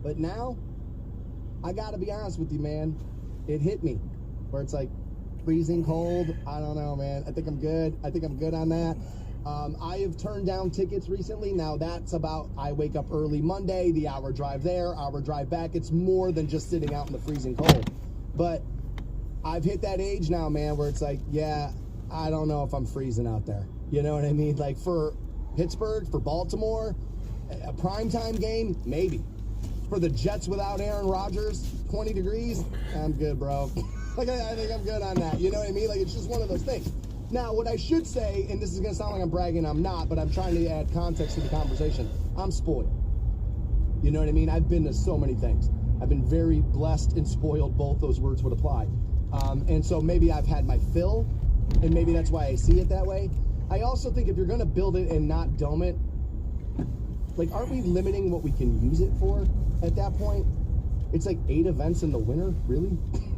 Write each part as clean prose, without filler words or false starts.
But now, I got to be honest with you, man. It hit me where it's like freezing cold. I don't know, man. I think I'm good. I think I'm good on that. I have turned down tickets recently. Now that's about, I wake up early Monday, the hour drive there, hour drive back. It's more than just sitting out in the freezing cold. But I've hit that age now, man, where it's like, yeah, I don't know if I'm freezing out there. You know what I mean? Like for Pittsburgh, for Baltimore, a primetime game, maybe. For the Jets without Aaron Rodgers, 20 degrees, I'm good, bro. Like, I think I'm good on that. You know what I mean? Like, it's just one of those things. Now, what I should say, and this is going to sound like I'm bragging, I'm not, but I'm trying to add context to the conversation. I'm spoiled. You know what I mean? I've been to so many things. I've been very blessed and spoiled. Both those words would apply. And so maybe I've had my fill, and maybe that's why I see it that way. I also think if you're going to build it and not dome it, like, aren't we limiting what we can use it for at that point? It's like 8 events in the winter, really?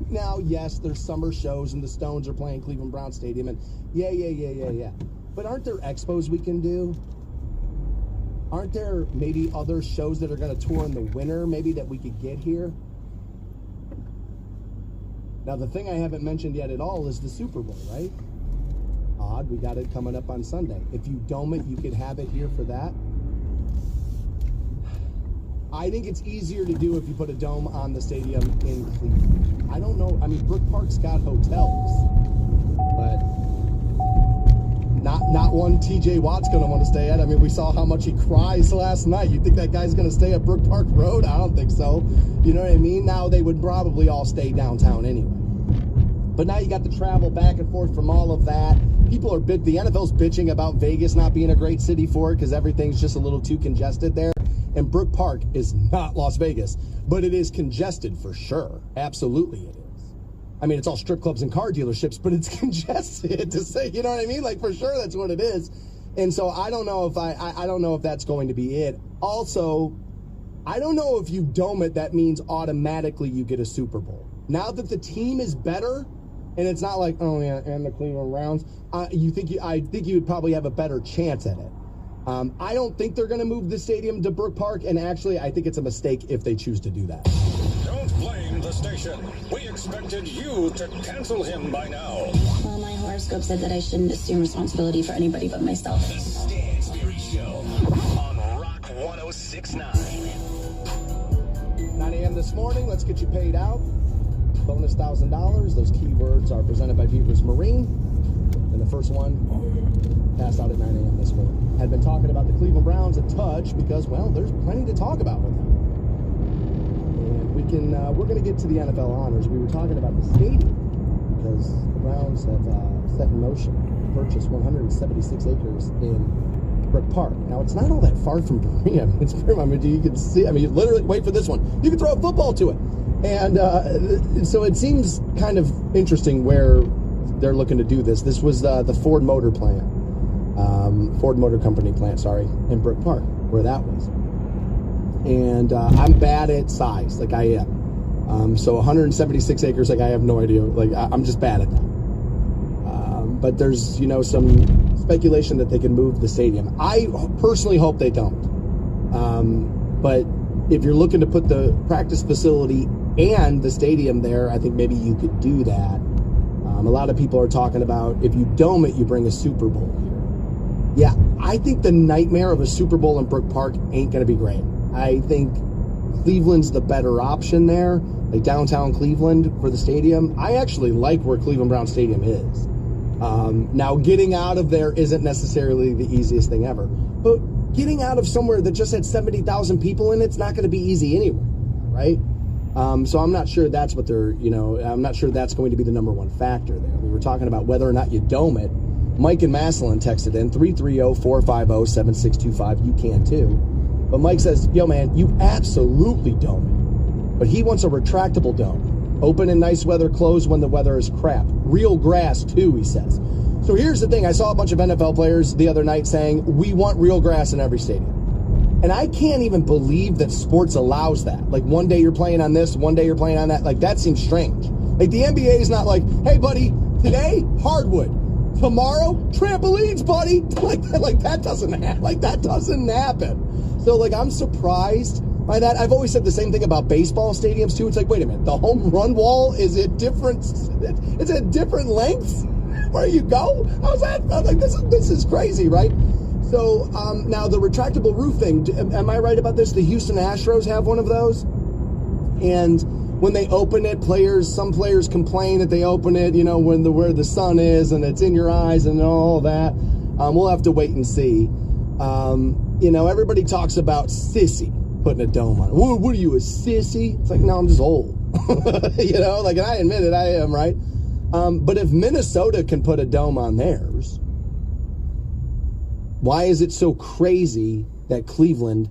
Now, yes, there's summer shows and the Stones are playing Cleveland Brown Stadium and yeah. But aren't there expos we can do? Aren't there maybe other shows that are going to tour in the winter maybe that we could get here? Now, the thing I haven't mentioned yet at all is the Super Bowl, right? Odd, we got it coming up on Sunday. If you dome it, you could have it here for that. I think it's easier to do if you put a dome on the stadium in Cleveland. I don't know. I mean, Brook Park's got hotels, but not one TJ Watt's going to want to stay at. I mean, we saw how much he cries last night. You think that guy's going to stay at Brook Park Road? I don't think so. You know what I mean? Now, they would probably all stay downtown anyway. But now you got to travel back and forth from all of that. People are the NFL's bitching about Vegas not being a great city for it because everything's just a little too congested there. And Brook Park is not Las Vegas, but it is congested for sure. Absolutely it is. I mean, it's all strip clubs and car dealerships, but it's congested to say, you know what I mean? Like, for sure that's what it is. And so I don't know if I don't know if that's going to be it. Also, I don't know if you dome it, that means automatically you get a Super Bowl. Now that the team is better, and it's not like, oh yeah, and the Cleveland Browns, I think you would probably have a better chance at it. I don't think they're going to move the stadium to Brook Park, and actually, I think it's a mistake if they choose to do that. Don't blame the station. We expected you to cancel him by now. Well, my horoscope said that I shouldn't assume responsibility for anybody but myself. The Stansberry Show on Rock 106.9. 9 a.m. this morning, let's get you paid out. Bonus $1,000. Those keywords are presented by Beavers Marine. And the first one passed out at 9 a.m. this morning. Had been talking about the Cleveland Browns a touch because, well, there's plenty to talk about with them. And we're going to get to the NFL honors. We were talking about the stadium because the Browns have set in motion to purchase 176 acres in Brook Park. Now, it's not all that far from Berea. It's pretty much, you can see, I mean, you literally, wait for this one. You can throw a football to it. And so it seems kind of interesting where they're looking to do this. This was the Ford Motor plant. Ford Motor Company plant, in Brook Park, where that was. And I'm bad at size, like I am. So 176 acres, like I have no idea. Like I'm just bad at that. But there's, some speculation that they can move the stadium. I personally hope they don't. But if you're looking to put the practice facility and the stadium there, I think maybe you could do that. A lot of people are talking about if you dome it, you bring a Super Bowl here. Yeah, I think the nightmare of a Super Bowl in Brook Park ain't going to be great. I think Cleveland's the better option there, like downtown Cleveland for the stadium. I actually like where Cleveland Brown Stadium is. Now, getting out of there isn't necessarily the easiest thing ever, but getting out of somewhere that just had 70,000 people in it's not going to be easy anyway, right? So I'm not sure that's what I'm not sure that's going to be the number one factor there. We were talking about whether or not you dome it. Mike and Massillon texted in 330-450-7625. You can too. But Mike says, yo, man, you absolutely dome it. But he wants a retractable dome. Open in nice weather, closed when the weather is crap. Real grass too, he says. So here's the thing. I saw a bunch of NFL players the other night saying, we want real grass in every stadium. And I can't even believe that sports allows that. Like one day you're playing on this, one day you're playing on that. Like that seems strange. Like the NBA is not like, hey buddy, today hardwood, tomorrow trampolines, buddy. Like that doesn't happen. So like I'm surprised By that, I've always said the same thing about baseball stadiums too. It's like, wait a minute, the home run wall is at different, it's at different lengths where you go. How's that? I'm like, this is crazy, right? So now the retractable roof thing. Am I right about this? The Houston Astros have one of those, and when they open it, some players complain that they open it, where the sun is and it's in your eyes and all that. We'll have to wait and see. Everybody talks about sissy putting a dome on it. What are you, a sissy? It's like, no, I'm just old. And I admit it, I am, right? But if Minnesota can put a dome on theirs, why is it so crazy that Cleveland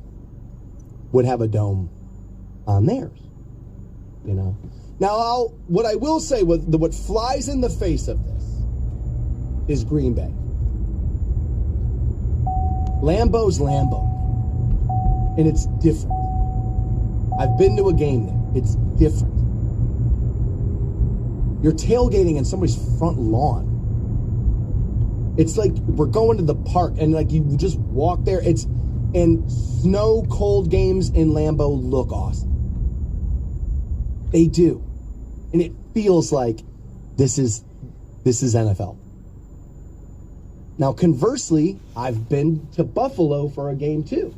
would have a dome on theirs? Now, what I will say, what flies in the face of this is Green Bay. Lambeau's Lambeau. And it's different. I've been to a game there. It's different. You're tailgating in somebody's front lawn. It's like we're going to the park and like you just walk there. And snow cold games in Lambeau look awesome. They do. And it feels like this is NFL. Now, conversely, I've been to Buffalo for a game too.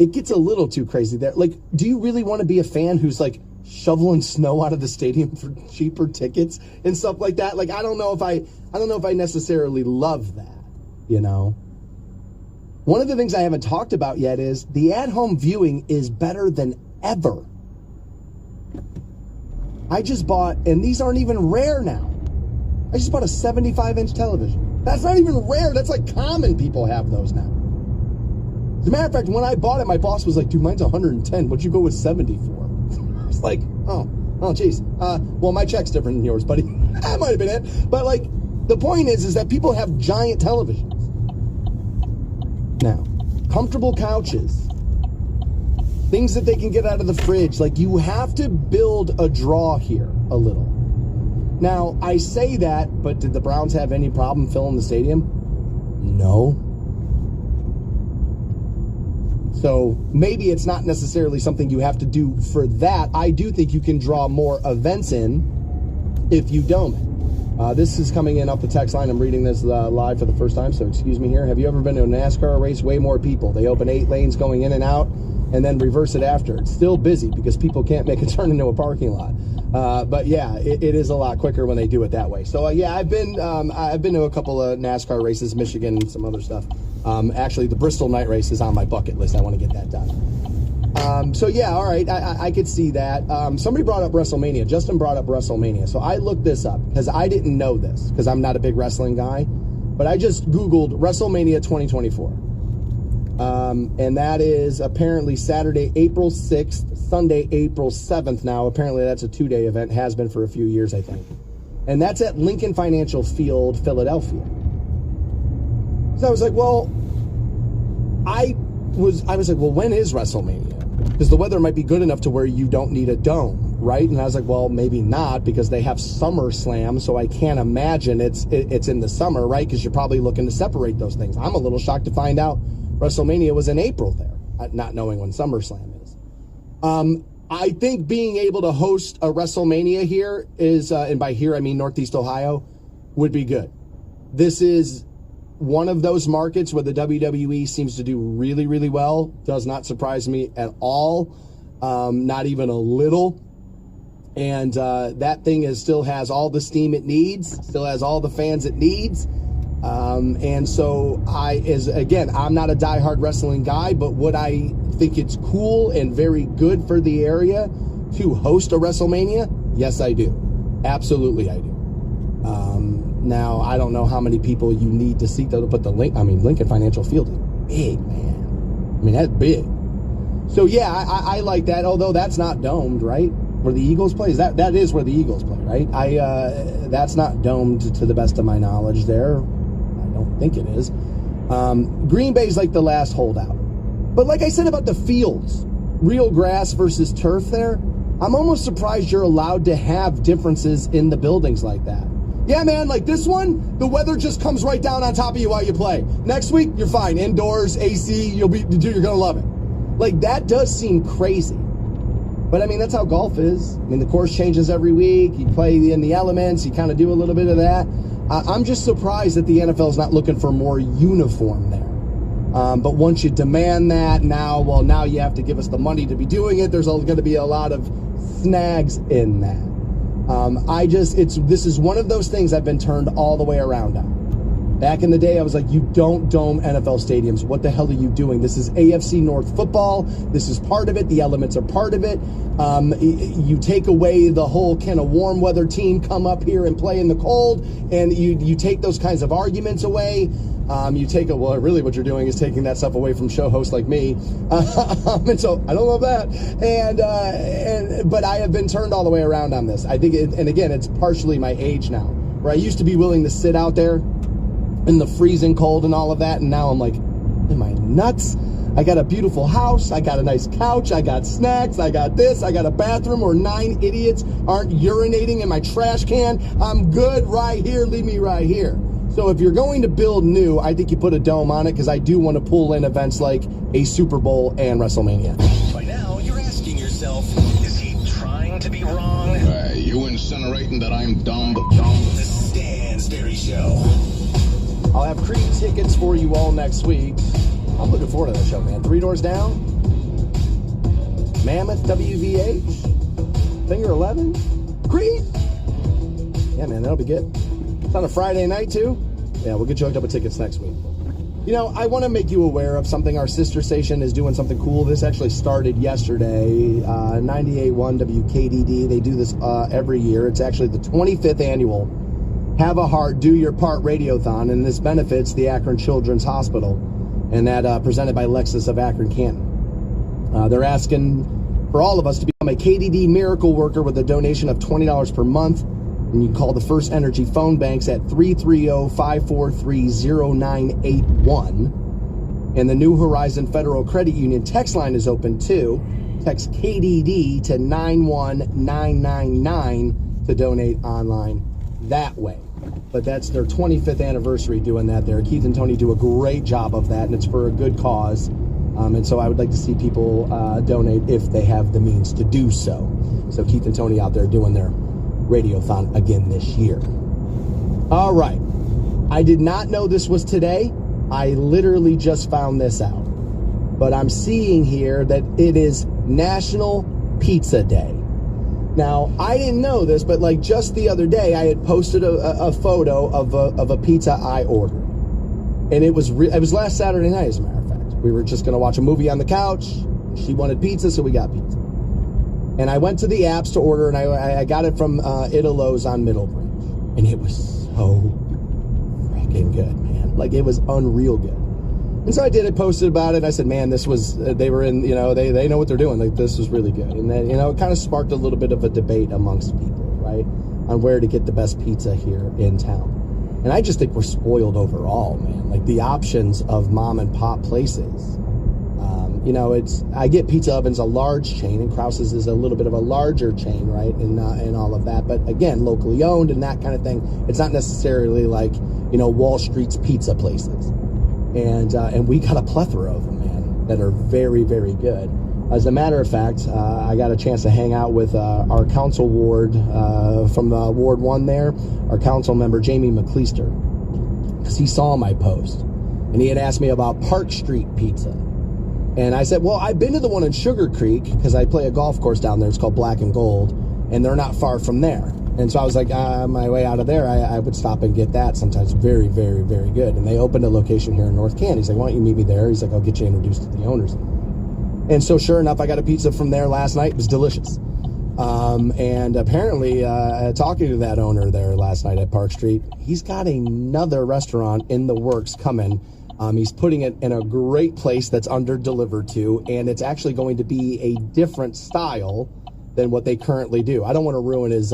It gets a little too crazy there. Like, do you really want to be a fan who's like shoveling snow out of the stadium for cheaper tickets and stuff like that? Like, I don't know if I necessarily love that, One of the things I haven't talked about yet is the at-home viewing is better than ever. I just bought, and these aren't even rare now. I just bought a 75-inch television. That's not even rare. That's like common. People have those now. As a matter of fact, when I bought it, my boss was like, dude, mine's 110. What'd you go with 70 for? I was like, oh, geez. Well, my check's different than yours, buddy. That might have been it. But, like, the point is that people have giant televisions. Now, comfortable couches, things that they can get out of the fridge. Like, you have to build a draw here a little. Now, I say that, but did the Browns have any problem filling the stadium? No. So maybe it's not necessarily something you have to do for that. I do think you can draw more events in if you dome it. This is coming in off the text line. I'm reading this live for the first time, so excuse me here. Have you ever been to a NASCAR race? Way more people. They open 8 lanes going in and out and then reverse it after. It's still busy because people can't make a turn into a parking lot. But yeah, it is a lot quicker when they do it that way. So yeah, I've been to a couple of NASCAR races, Michigan, and some other stuff. Actually, the Bristol night race is on my bucket list. I want to get that done. So yeah, all right, I could see that. Somebody brought up WrestleMania. Justin brought up WrestleMania. So I looked this up because I didn't know this because I'm not a big wrestling guy. But I just Googled WrestleMania 2024. And that is apparently Saturday, April 6th, Sunday, April 7th now. Apparently that's a 2-day event. Has been for a few years, I think. And that's at Lincoln Financial Field, Philadelphia. So I was like, well, I was like, well, when is WrestleMania? Because the weather might be good enough to where you don't need a dome, right? And I was like, well, maybe not because they have SummerSlam, so I can't imagine it's in the summer, right? Because you're probably looking to separate those things. I'm a little shocked to find out WrestleMania was in April there, not knowing when SummerSlam is. I think being able to host a WrestleMania here is, and by here I mean Northeast Ohio, would be good. This is one of those markets where the WWE seems to do really, really well. Does not surprise me at all, not even a little. And that thing still has all the steam it needs, still has all the fans it needs. And so I'm not a diehard wrestling guy, but would I think it's cool and very good for the area to host a WrestleMania? Yes, I do. Absolutely, I do. Now, I don't know how many people you need to seat though to put Lincoln Financial Field is big, man. I mean, that's big. So yeah, I like that, although that's not domed, right? Where the Eagles play? That is where the Eagles play, right? That's not domed to the best of my knowledge there. I don't think it is. Green Bay's like the last holdout. But like I said about the fields, real grass versus turf there, I'm almost surprised you're allowed to have differences in the buildings like that. Yeah, man, like this one, the weather just comes right down on top of you while you play. Next week, you're fine. Indoors, AC, you're going to love it. Like, that does seem crazy. But, I mean, that's how golf is. I mean, the course changes every week. You play in the elements. You kind of do a little bit of that. I'm just surprised that the NFL is not looking for more uniform there. But once you demand that, now you have to give us the money to be doing it. There's going to be a lot of snags in that. This is one of those things I've been turned all the way around on. Back in the day, I was like, you don't dome NFL stadiums. What the hell are you doing? This is AFC North football. This is part of it. The elements are part of it. You take away the whole, can a warm weather team come up here and play in the cold? And you take those kinds of arguments away. Really what you're doing is taking that stuff away from show hosts like me. And so I don't love that. But I have been turned all the way around on this. I think, and again, it's partially my age now, where I used to be willing to sit out there in the freezing cold and all of that. And now I'm like, am I nuts? I got a beautiful house. I got a nice couch. I got snacks. I got this. I got a bathroom where 9 idiots aren't urinating in my trash can. I'm good right here. Leave me right here. So if you're going to build new, I think you put a dome on it, because I do want to pull in events like a Super Bowl and WrestleMania. By now, you're asking yourself, is he trying to be wrong? You incinerating that I'm dumb? The Stansberry Show. I'll have Creed tickets for you all next week. I'm looking forward to that show, man. 3 Doors Down, Mammoth, WVH, Finger 11, Creed. Yeah, man, that'll be good. It's on a Friday night, too. Yeah, we'll get you hooked up with tickets next week. You know, I want to make you aware of something. Our sister station is doing something cool. This actually started yesterday, 98.1 WKDD. They do this every year. It's actually the 25th annual Have a Heart, Do Your Part Radiothon, and this benefits the Akron Children's Hospital, and that presented by Lexus of Akron Canton. They're asking for all of us to become a KDD miracle worker with a donation of $20 per month. And you can call the First Energy phone banks at 330-543-0981. And the New Horizon Federal Credit Union text line is open too. Text KDD to 91999 to donate online that way. But that's their 25th anniversary doing that there. Keith and Tony do a great job of that, and it's for a good cause. And so I would like to see people donate if they have the means to do so. So Keith and Tony out there doing their Radiothon again this year. All right. I did not know this was today. I literally just found this out. But I'm seeing here that it is National Pizza Day. Now, I didn't know this, but like just the other day, I had posted a photo of a pizza I ordered. And it was last Saturday night, as a matter of fact. We were just going to watch a movie on the couch. She wanted pizza, so we got pizza. And I went to the apps to order, and I got it from Italo's on Middlebridge. And it was so freaking good, man. Like, it was unreal good. And so I did it, posted about it. I said, man, this was, they were in, they know what they're doing. Like, this was really good. And then, it kind of sparked a little bit of a debate amongst people, right, on where to get the best pizza here in town. And I just think we're spoiled overall, man. Like, the options of mom and pop places. I get Pizza Oven's a large chain, and Krause's is a little bit of a larger chain, right, and all of that. But again, locally owned and that kind of thing. It's not necessarily like, Wall Street's pizza places. And we got a plethora of them, man, that are very, very good. As a matter of fact, I got a chance to hang out with our council ward from Ward 1 there, our council member, Jamie McCleister, because he saw my post, and he had asked me about Park Street Pizza. And I said, well, I've been to the one in Sugar Creek, because I play a golf course down there. It's called Black and Gold, and they're not far from there. And so I was like, on my way out of there, I would stop and get that sometimes. Very, very, very good. And they opened a location here in North Canton. He's like, why don't you meet me there? He's like, I'll get you introduced to the owners. And so sure enough, I got a pizza from there last night. It was delicious. And apparently, talking to that owner there last night at Park Street, he's got another restaurant in the works coming. He's putting it in a great place that's under-delivered to, and it's actually going to be a different style than what they currently do. I don't want to ruin his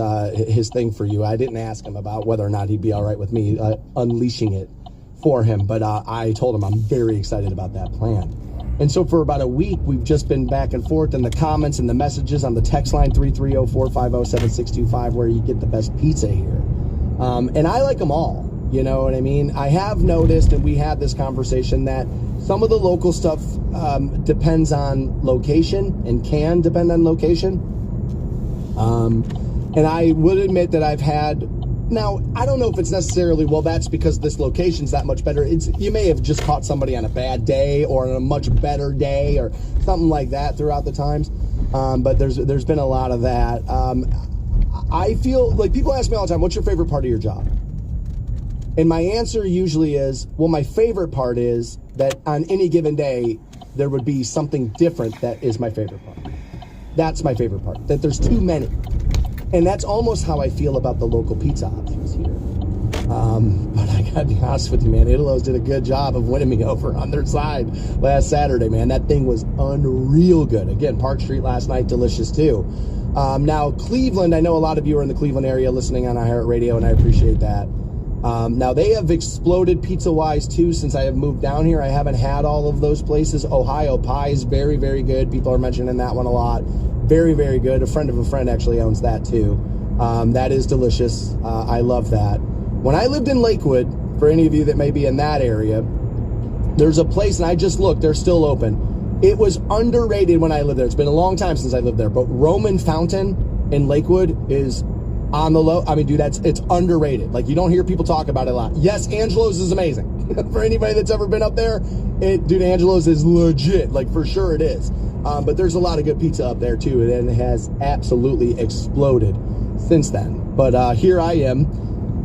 thing for you. I didn't ask him about whether or not he'd be all right with me unleashing it for him, but I told him I'm very excited about that plan. And so for about a week, we've just been back and forth in the comments and the messages on the text line 330-450-7625, where you get the best pizza here. And I like them all. You know what I mean? I have noticed, and we had this conversation, that Some of the local stuff depends on location and can depend on location. And I would admit that I've had, now, I don't know if it's necessarily, well, that's because this location's that much better. You may have just caught somebody on a bad day or on a much better day or something like that throughout the times. But there's been a lot of that. I feel like people ask me all the time, what's your favorite part of your job? And my answer usually is, well, my favorite part is that on any given day, there would be something different that is my favorite part. That's my favorite part, that there's too many. And that's almost how I feel about the local pizza options here. But I gotta be honest with you, man, Italos did a good job of winning me over on their side last Saturday, man. That thing was unreal good. Again, Park Street last night, delicious too. Now, Cleveland, I know a lot of you are in the Cleveland area listening on iHeartRadio, and I appreciate that. Now, they have exploded pizza-wise, too, since I have moved down here. I haven't had all of those places. Ohio Pie is very, very good. People are mentioning that one a lot. Very, very good. A friend of a friend actually owns that, too. That is delicious. I love that. When I lived in Lakewood, for any of you that may be in that area, there's a place, and I just looked, they're still open. It was underrated when I lived there. It's been a long time since I lived there, but Roman Fountain in Lakewood is on the low. I mean, dude, it's underrated. Like, you don't hear people talk about it a lot. Yes, Angelo's is amazing. For anybody that's ever been up there, dude, Angelo's is legit. Like, for sure it is. But there's a lot of good pizza up there, too, and it has absolutely exploded since then. But here I am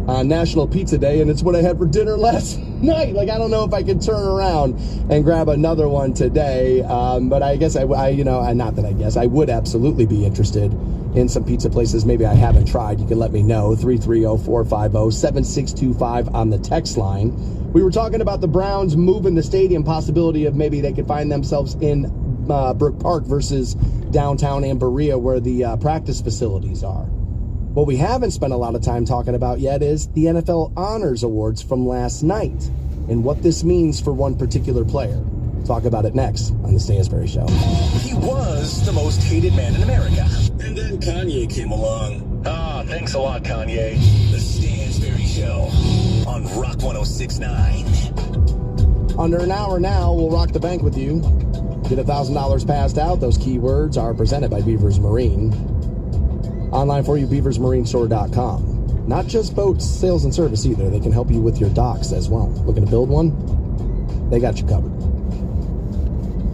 on National Pizza Day, and it's what I had for dinner last night. Like, I don't know if I could turn around and grab another one today. But I guess I would absolutely be interested in some pizza places maybe I haven't tried. You can let me know. 330-450-7625 on the text line. We were talking about the Browns moving the stadium, possibility of maybe they could find themselves in Brook Park versus downtown Berea, where the practice facilities are. What we haven't spent a lot of time talking about yet is the NFL Honors Awards from last night and what this means for one particular player. Talk about it next on the Stansbury Show. He was the most hated man in America. And then Kanye came along. Thanks a lot, Kanye. The Stansbury Show on Rock 106.9. Under an hour now, we'll rock the bank with you. Get $1,000 passed out. Those keywords are presented by Beavers Marine. Online for you, beaversmarinestore.com. Not just boats, sales, and service either. They can help you with your docks as well. Looking to build one? They got you covered.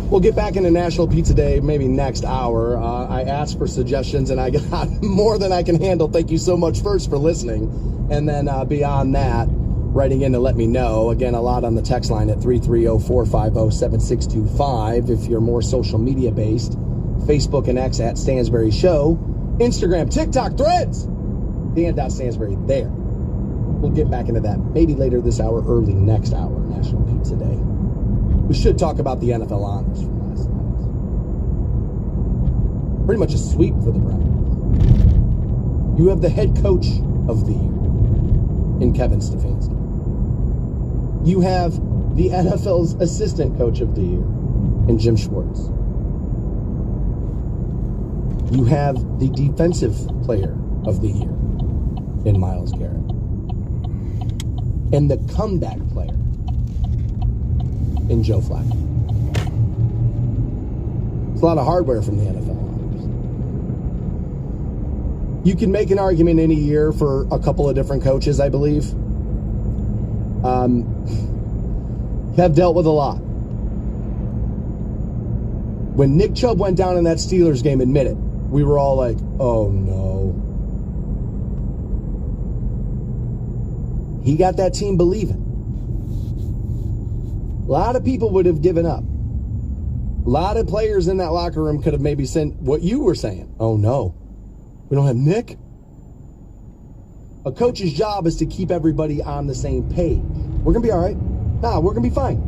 We'll get back into National Pizza Day maybe next hour. I asked for suggestions, and I got more than I can handle. Thank you so much first for listening. And then beyond that, writing in to let me know. Again, a lot on the text line at 330-450-7625. If you're more social media based, Facebook and X at Stansbury Show. Instagram, TikTok, Threads. Dan.Stansbury there. We'll get back into that maybe later this hour, early next hour, National Pizza Day. We should talk about the NFL Honors from last night. Pretty much a sweep for the Browns. You have the head coach of the year in Kevin Stefanski. You have the NFL's assistant coach of the year in Jim Schwartz. You have the defensive player of the year in Myles Garrett. And the comeback player in Joe Flacco. It's a lot of hardware from the NFL Honors. You can make an argument in a year for a couple of different coaches, I believe. Have dealt with a lot. When Nick Chubb went down in that Steelers game, admit it, we were all like, oh no. He got that team believing. A lot of people would have given up. A lot of players in that locker room could have maybe sent what you were saying. Oh no, we don't have Nick. A coach's job is to keep everybody on the same page. We're going to be all right. Nah, we're going to be fine.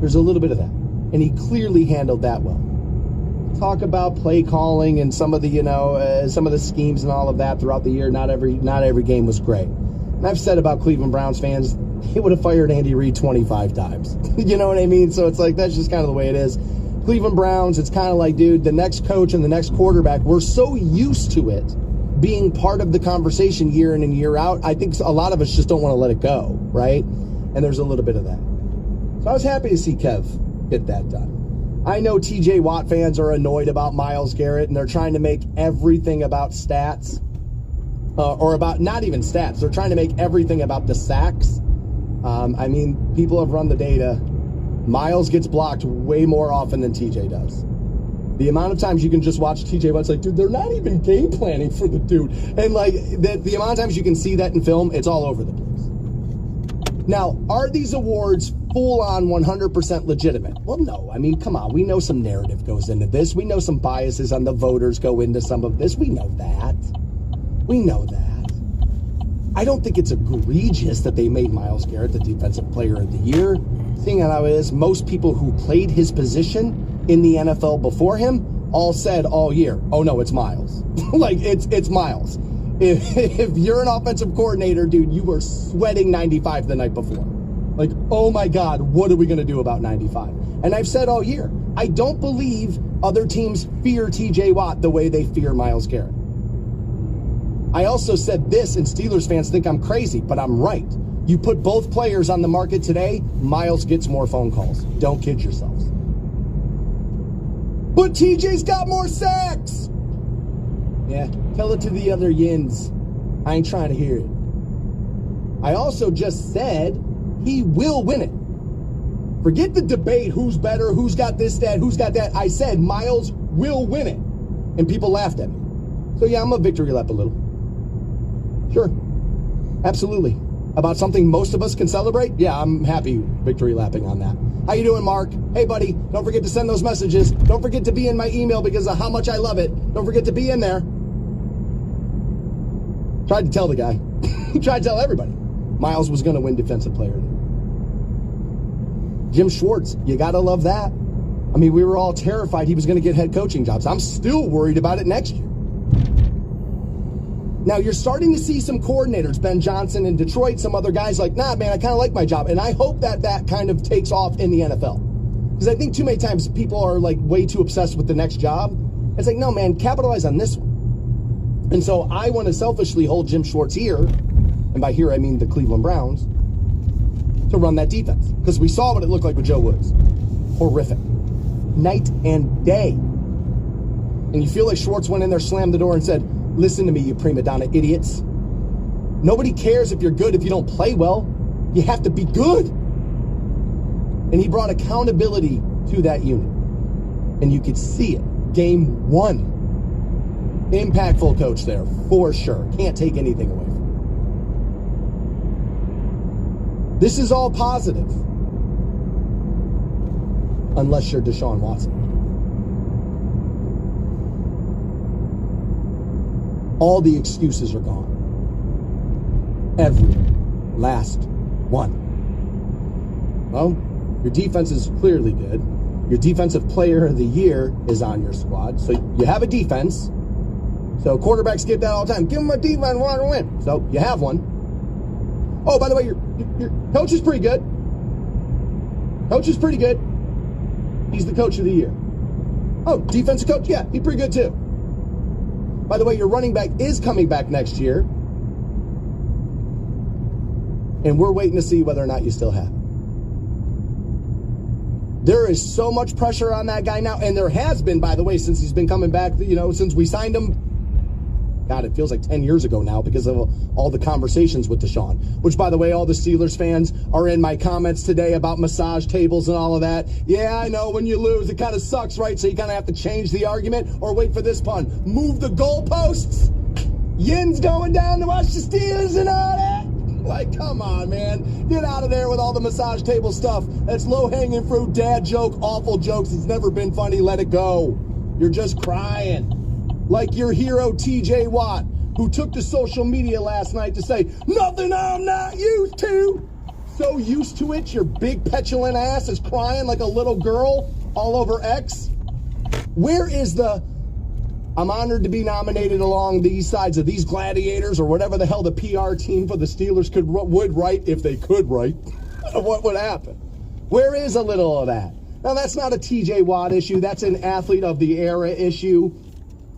There's a little bit of that. And he clearly handled that well. Talk about play calling and some of the, some of the schemes and all of that throughout the year. Not every game was great. And I've said about Cleveland Browns fans, he would have fired Andy Reid 25 times. You know what I mean? So it's like, that's just kind of the way it is. Cleveland Browns, it's kind of like, dude, the next coach and the next quarterback, we're so used to it being part of the conversation year in and year out. I think a lot of us just don't want to let it go, right? And there's a little bit of that. So I was happy to see Kev get that done. I know TJ Watt fans are annoyed about Myles Garrett, and they're trying to make everything about stats. Or about not even stats. They're trying to make everything about the sacks. I mean, people have run the data. Myles gets blocked way more often than TJ does. The amount of times you can just watch TJ Watt's like, dude, they're not even game planning for the dude. And like, the amount of times you can see that in film, it's all over the place. Now, are these awards full-on 100% legitimate? Well, no. I mean, come on. We know some narrative goes into this. We know some biases on the voters go into some of this. We know that. We know that. I don't think it's egregious that they made Myles Garrett the Defensive Player of the Year. Seeing how it is, most people who played his position in the NFL before him all said all year, oh no, it's Myles. Like, it's Myles. If you're an offensive coordinator, dude, you were sweating 95 the night before. Like, oh my God, what are we going to do about 95? And I've said all year, I don't believe other teams fear TJ Watt the way they fear Myles Garrett. I also said this, and Steelers fans think I'm crazy, but I'm right. You put both players on the market today, Myles gets more phone calls. Don't kid yourselves. But TJ's got more sacks. Yeah, tell it to the other yins. I ain't trying to hear it. I also just said he will win it. Forget the debate, who's better, who's got this, that, who's got that. I said Myles will win it. And people laughed at me. So yeah, I'm a victory lap a little. Sure, absolutely. About something most of us can celebrate? Yeah, I'm happy victory lapping on that. How you doing, Mark? Hey, buddy, don't forget to send those messages. Don't forget to be in my email because of how much I love it. Don't forget to be in there. Tried to tell the guy. Tried to tell everybody. Myles was going to win Defensive Player of the Year. Jim Schwartz, you got to love that. I mean, we were all terrified he was going to get head coaching jobs. I'm still worried about it next year. Now, you're starting to see some coordinators, Ben Johnson in Detroit, some other guys like, nah, man, I kind of like my job. And I hope that that kind of takes off in the NFL. Because I think too many times people are like way too obsessed with the next job. It's like, no, man, capitalize on this one. And so I want to selfishly hold Jim Schwartz here, and by here I mean the Cleveland Browns, to run that defense. Because we saw what it looked like with Joe Woods. Horrific. Night and day. And you feel like Schwartz went in there, slammed the door, and said, listen to me, you prima donna idiots. Nobody cares if you're good if you don't play well. You have to be good. And he brought accountability to that unit. And you could see it. Game one. Impactful coach there, for sure. Can't take anything away from him. This is all positive. Unless you're Deshaun Watson. All the excuses are gone. Every last one. Well, your defense is clearly good. Your Defensive Player of the Year is on your squad. So you have a defense. So quarterbacks get that all the time. Give them a defense, want to win. So you have one. Oh, by the way, your coach is pretty good. Coach is pretty good. He's the coach of the year. Oh, defensive coach? Yeah, he's pretty good too. By the way, your running back is coming back next year. And we're waiting to see whether or not you still have him. There is so much pressure on that guy now. And there has been, by the way, since he's been coming back, you know, since we signed him. God, it feels like 10 years ago now because of all the conversations with Deshaun. Which, by the way, all the Steelers fans are in my comments today about massage tables and all of that. Yeah, I know, when you lose, it kind of sucks, right? So you kind of have to change the argument or wait for this pun. Move the goalposts. Yin's going down to watch the Steelers and all that. Like, come on, man. Get out of there with all the massage table stuff. That's low-hanging fruit, dad joke, awful jokes. It's never been funny. Let it go. You're just crying. Like your hero, TJ Watt, who took to social media last night to say, nothing I'm not used to. So used to it, your big petulant ass is crying like a little girl all over X. Where is the, I'm honored to be nominated along these sides of these gladiators, or whatever the hell the PR team for the Steelers would write if they could write. What would happen? Where is a little of that? Now, that's not a TJ Watt issue. That's an athlete of the era issue.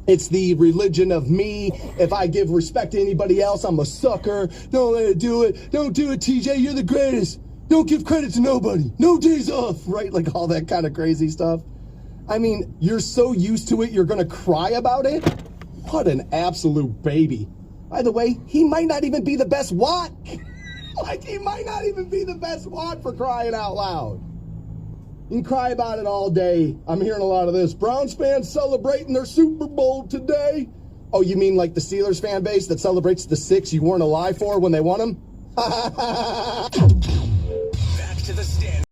It's the religion of me. If I give respect to anybody else, I'm a sucker. Don't let it do it. Don't do it, TJ. You're the greatest. Don't give credit to nobody. No days off, right? Like all that kind of crazy stuff. I mean, you're so used to it, you're going to cry about it? What an absolute baby. By the way, he might not even be the best Watt. Like, he might not even be the best Watt, for crying out loud. You can cry about it all day. I'm hearing a lot of this. Browns fans celebrating their Super Bowl today. Oh, you mean like the Steelers fan base that celebrates the 6 you weren't alive for when they won them? Back to the stand.